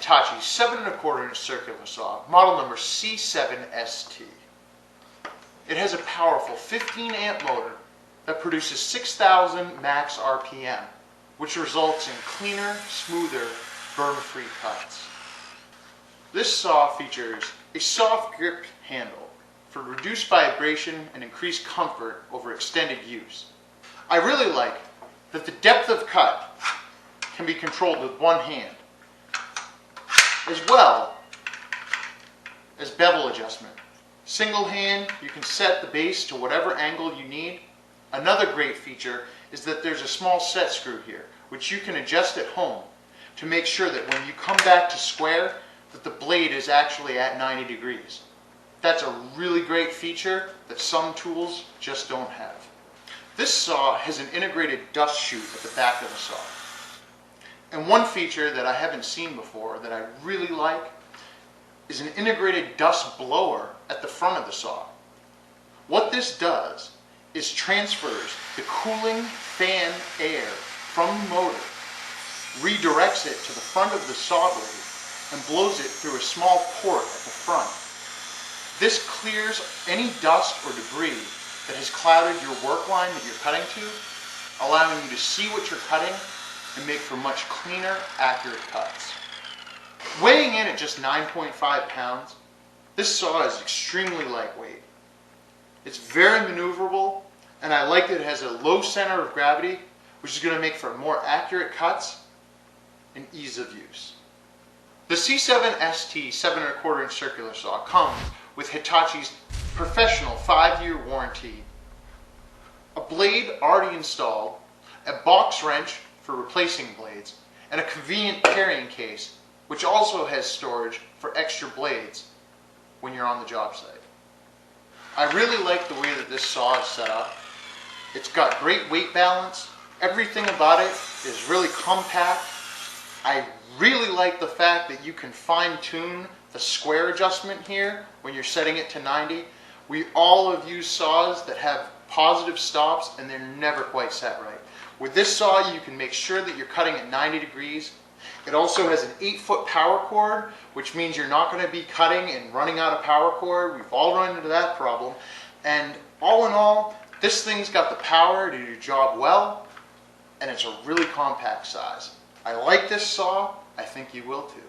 Hitachi 7 1/4 inch circular saw, model number C7ST. It has a powerful 15 amp motor that produces 6,000 max RPM, which results in cleaner, smoother, burn-free cuts. This saw features a soft grip handle for reduced vibration and increased comfort over extended use. I really like that the depth of cut can be controlled with one hand, as well as bevel adjustment. Single hand, you can set the base to whatever angle you need. Another great feature is that there's a small set screw here, which you can adjust at home to make sure that when you come back to square, that the blade is actually at 90 degrees. That's a really great feature that some tools just don't have. This saw has an integrated dust chute at the back of the saw. And one feature that I haven't seen before that I really like is an integrated dust blower at the front of the saw. What this does is transfers the cooling fan air from the motor, redirects it to the front of the saw blade, and blows it through a small port at the front. This clears any dust or debris that has clouded your work line that you're cutting to, allowing you to see what you're cutting and make for much cleaner, accurate cuts. Weighing in at just 9.5 pounds, this saw is extremely lightweight. It's very maneuverable, and I like that it has a low center of gravity, which is going to make for more accurate cuts and ease of use. The C7ST 7 1/4 inch circular saw comes with Hitachi's professional 5-year warranty, a blade already installed, a box wrench for replacing blades, and a convenient carrying case, which also has storage for extra blades when you're on the job site. I really like the way that this saw is set up. It's got great weight balance. Everything about it is really compact. I really like the fact that you can fine-tune the square adjustment here when you're setting it to 90. We all have used saws that have positive stops and they're never quite set right. With this saw, you can make sure that you're cutting at 90 degrees. It also has an 8-foot power cord, which means you're not going to be cutting and running out of power cord. We've all run into that problem. And all in all, this thing's got the power to do your job well, and it's a really compact size. I like this saw. I think you will too.